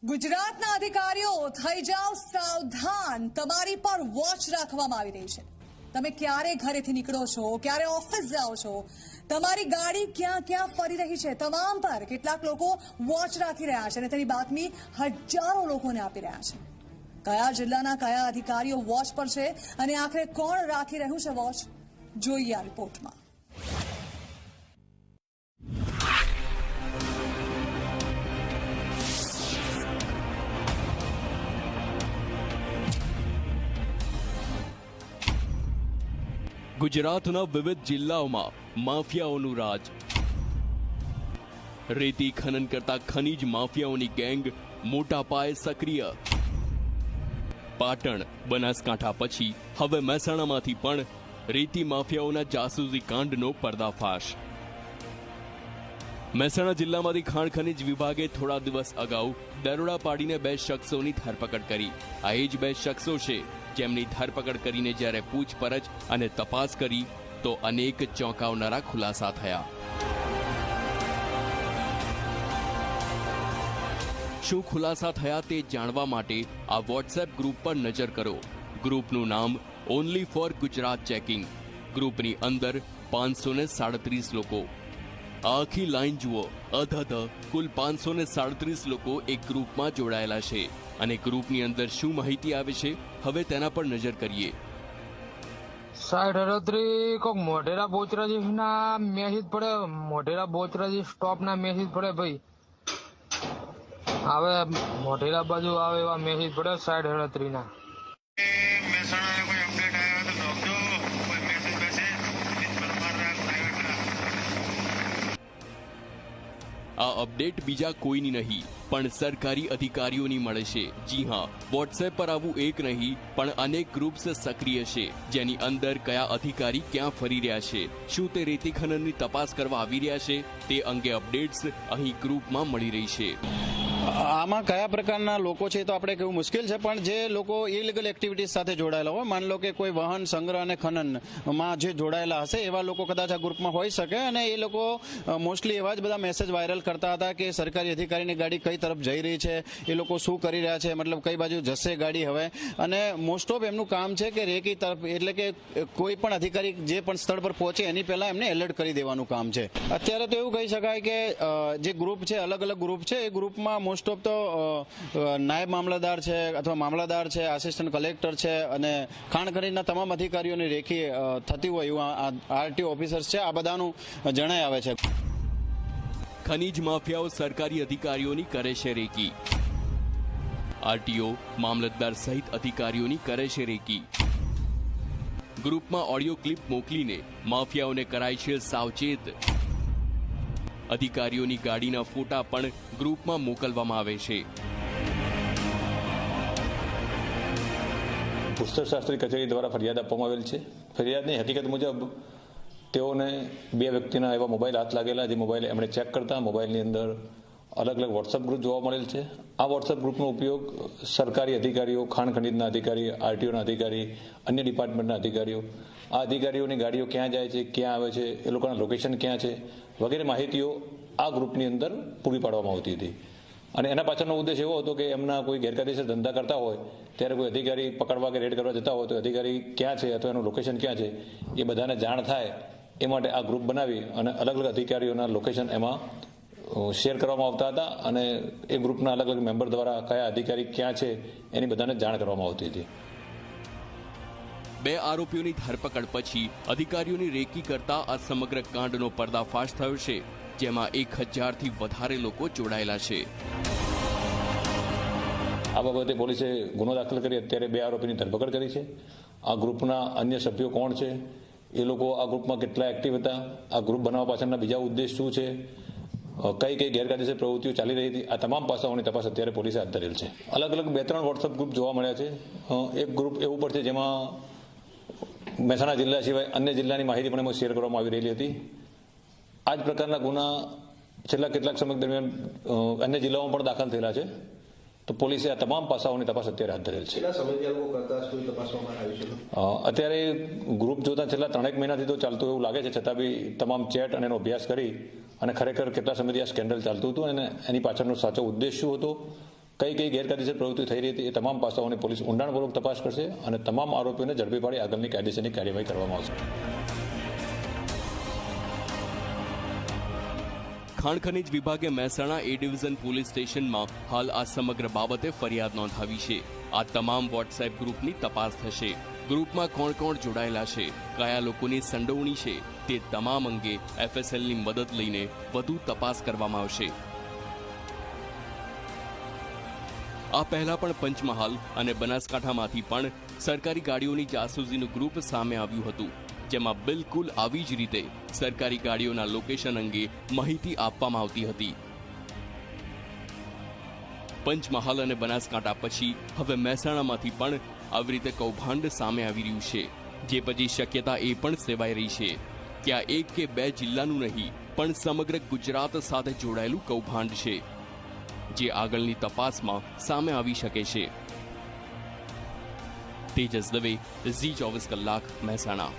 ગુજરાતના અધિકારીઓ થઈ જાઓ સાવધાન, તમારી પર વોચ રાખવામાં આવી રહી છે। તમે ક્યારે ઘરેથી નીકળો છો, ક્યારે ઓફિસ જાઓ છો, તમારી ગાડી ક્યાં ક્યાં ફરી રહી છે, તમામ પર કેટલાક લોકો વોચ રાખી રહ્યા છે અને તેની બાતમી હજારો લોકોને આપી રહ્યા છે। કયા જિલ્લાના કયા અધિકારીઓ વોચ પર છે અને આખરે કોણ રાખી રહ્યું છે વોચ, જોઈએ આ રિપોર્ટમાં। ગુજરાતના વિવિધ જિલ્લાઓમાં માફિયાઓનું રાજ। રેતી ખનન કરતા ખનીજ માફિયાઓની ગેંગ મોટા પાયે સક્રિય। પાટણ, બનાસકાંઠા પછી હવે મહેસાણામાંથી પણ રેતી માફિયાઓના જાસૂસી કાંડનો પર્દાફાશ। મહેસાણા જિલ્લામાંથી ખાણ ખનીજ વિભાગે થોડા દિવસ અગાઉ દરોડા પાડીને 2 શખ્સોની ધરપકડ કરી। આ એ જ 2 શખ્સો છે જેમની ધરપકડ કરીને જ્યારે પૂછપરછ અને તપાસ કરી તો અનેક ચોંકાવનારા ખુલાસા થયા। શું ખુલાસા થયા તે જાણવા માટે આ વોટ્સએપ ગ્રુપ પર નજર કરો। ગ્રુપનું નામ ઓનલી ફોર ગુજરાત ચેકિંગ। ગ્રુપની અંદર 537 લોકો। આખી લાઈન જુઓ, કુલ 537 લોકો એક ગ્રુપમાં જોડાયેલા છે અને ગ્રુપની અંદર શું માહિતી આવે છે હવે તેના પર નજર કરીએ। 6038 કોક મોઢેરા બોચરાજી ના મેસેજ પડે, મોઢેરા બોચરાજી સ્ટોપ ના મેસેજ પડે ભાઈ। હવે મોઢેરા બાજુ આવે એવા મેસેજ પડે 6038 ના। મહેસાણા કોઈ અપડેટ આવ્યો તો નોખજો, કોઈ મેસેજ પર માર રાખ પ્રાઇવેટ। આ અપડેટ બીજા કોઈની નહીં પણ સરકારી અધિકારીઓની મળે છે। જી હા, વોટ્સએપ પર આવું એક નહીં પણ અનેક ગ્રુપ્સ સક્રિય છે જેની અંદર કયા અધિકારી ક્યાં ફરી રહ્યા છે, શું તે રેતી ખનનની તપાસ કરવા આવી રહ્યા છે તે અંગે અપડેટ્સ અહીં ગ્રુપમાં મળી રહી છે। આમાં કયા પ્રકારના લોકો છે તો આપણે કહેવું મુશ્કેલ છે, પણ જે લોકો ઇલીગલ એક્ટિવિટીઝ સાથે જોડાયેલા હોય, માન લો કે કોઈ વાહન સંગ્રહ અને ખનનમાં જે જોડાયેલા હશે એવા લોકો કદાચ આ ગ્રુપમાં હોઈ શકે અને એ લોકો મોસ્ટલી એવા જ બધા મેસેજ વાયરલ કરતા હતા કે સરકારી અધિકારીની ગાડી કઈ તરફ જઈ રહી છે, એ લોકો શું કરી રહ્યા છે, મતલબ કઈ બાજુ જશે ગાડી હવે। અને મોસ્ટ ઓફ એમનું કામ છે કે રેકી તરફ, એટલે કે કોઈ પણ અધિકારી જે પણ સ્થળ પર પહોંચે એની પહેલા એમને એલર્ટ કરી દેવાનું કામ છે। અત્યારે તો એવું કહી શકાય કે જે ગ્રુપ છે, અલગ અલગ ગ્રુપ છે, એ ગ્રુપમાં મોસ્ટ ઓફ તો નાયબ મામલતદાર છે અથવા મામલતદાર છે, આસિસ્ટન્ટ કલેક્ટર છે અને ખાણ ખનીજના તમામ અધિકારીઓની રેખી થતી હોય એવું આરટીઓ ઓફિસર્સ છે, આ બધાનું જણાય આવે છે। ખનીજ માફિયાઓ સરકારી અધિકારીઓની કરે છે રેકી। આરટીઓ, મામલતદાર સહિત અધિકારીઓની કરે છે રેકી। ગ્રુપમાં ઓડિયો ક્લિપ મોકલીને માફિયાઓને કરાય છે સાવચેત। અધિકારીઓની ગાડીના ફોટા પણ ગ્રુપમાં મોકલવામાં આવે છે। ભૂસ્તરશાસ્ત્રી કચેરી દ્વારા ફરિયાદ આપવામાં આવેલ છે। ફરિયાદની હકીકત મુજબ તેઓને 2 વ્યક્તિના એવા મોબાઈલ હાથ લાગેલા, જે મોબાઈલ એમણે ચેક કરતા મોબાઈલની અંદર અલગ અલગ વોટ્સઅપ ગ્રુપ જોવા મળેલ છે। આ વોટ્સઅપ ગ્રુપનો ઉપયોગ સરકારી અધિકારીઓ, ખાણ ખનીજના અધિકારી, આરટીઓના અધિકારી, અન્ય ડિપાર્ટમેન્ટના અધિકારીઓ, આ અધિકારીઓની ગાડીઓ ક્યાં જાય છે, ક્યાં આવે છે, એ લોકોના લોકેશન ક્યાં છે વગેરે માહિતીઓ આ ગ્રુપની અંદર પૂરી પાડવામાં આવતી હતી। અને એના પાછળનો ઉદ્દેશ એવો હતો કે એમના કોઈ ગેરકાયદેસર ધંધા કરતા હોય ત્યારે કોઈ અધિકારી પકડવા કે રેડ કરવા જતા હોય તો અધિકારી ક્યાં છે અથવા એનું લોકેશન ક્યાં છે એ બધાને જાણ થાય એ માટે આ ગ્રુપ બનાવી અને અલગ અલગ અધિકારીઓના લોકેશન એમાં શેર કરવામાં આવતા હતા અને એ ગ્રુપના અલગ અલગ મેમ્બર દ્વારા કયા અધિકારી ક્યાં છે એની બધાને જાણ કરવામાં આવતી હતી। 2 આરોપીઓની ધરપકડ પછી અધિકારીઓની રેકી કરતા આ સમગ્ર કાંડનો પર્દાફાશ થયો છે, જેમાં 1000થી વધારે લોકો જોડાયેલા છે। આ બાબતે પોલીસે ગુનો દાખલ કરી અત્યારે 2 આરોપીની ધરપકડ કરી છે। આ ગ્રુપના અન્ય સભ્યો કોણ છે, એ લોકો આ ગ્રુપમાં કેટલા એક્ટિવ હતા, આ ગ્રુપ બનાવવા પાછળના બીજા ઉદ્દેશ શું છે, કઈ કઈ ગેરકાયદેસર પ્રવૃત્તિઓ ચાલી રહી હતી, આ તમામ પાસાઓની તપાસ અત્યારે પોલીસે હાથ ધરેલ છે। અલગ અલગ 2-3 વોટ્સઅપ ગ્રુપ જોવા મળ્યા છે। એક ગ્રુપ એવું પણ છે જેમાં મહેસાણા જિલ્લા સિવાય અન્ય જિલ્લાની માહિતી પણ એમાં શેર કરવામાં આવી રહેલી હતી। આ જ પ્રકારના ગુના છેલ્લા કેટલાક સમય દરમિયાન અન્ય જિલ્લાઓમાં પણ દાખલ થયેલા છે। તો પોલીસે આ તમામ પાસાઓની તપાસ અત્યારે હાથ ધરેલ છે। અત્યારે ગ્રુપ જોતા છેલ્લા 3 મહિનાથી તો ચાલતું એવું લાગે છે, છતાં બી તમામ ચેટ અને એનો અભ્યાસ કરી અને ખરેખર કેટલા સમયથી આ સ્કેન્ડલ ચાલતું હતું અને એની પાછળનો સાચો ઉદ્દેશ શું હતો કઈ કઈ ગેરકાયદેસર પ્રવૃત્તિ થઈ રહી હતી એ તમામ પાસાઓની પોલીસ ઊંડાણપૂર્વક તપાસ કરશે અને તમામ આરોપીઓને ઝડપી પાડી આગળની કાયદેસરની કાર્યવાહી કરવામાં આવશે. ખાણ ખનીજ વિભાગે મહેસાણા એ ડિવિઝન પોલીસ સ્ટેશનમાં હાલ આ સમગ્ર બાબતે ફરિયાદ નોંધાવી છે. આ તમામ વોટ્સએપ ગ્રુપની તપાસ થશે. ગ્રુપમાં કોણ કોણ જોડાયેલા છે, કયા લોકોની સંડોવણી છે, તે તમામ અંગે FSLની મદદ લઈને વધુ તપાસ કરવામાં આવશે. આ પહેલા પણ પંચમહાલ અને બનાસકાંઠામાંથી પણ સરકારી ગાડીઓની જાસૂસીનું ગ્રુપ સામે આવ્યું હતું, જેમાં બિલકુલ આવી જ રીતે સરકારી ગાડીઓના લોકેશન અંગે માહિતી આપવામાં આવતી હતી. પંચમહાલ અને બનાસકાંઠા પછી હવે મહેસાણામાંથી પણ આવી રીતે કૌભાંડ સામે આવી રહ્યું છે, જે પછી શક્યતા એ પણ સેવાઈ રહી છે કે આ 1 કે 2 જિલ્લાનું નહીં પણ સમગ્ર ગુજરાત સાથે જોડાયેલું કૌભાંડ છે, જે આગળની તપાસમાં સામે આવી શકે છે. તેજસ દવે, ઝી 24 કલાક, મહેસાણા.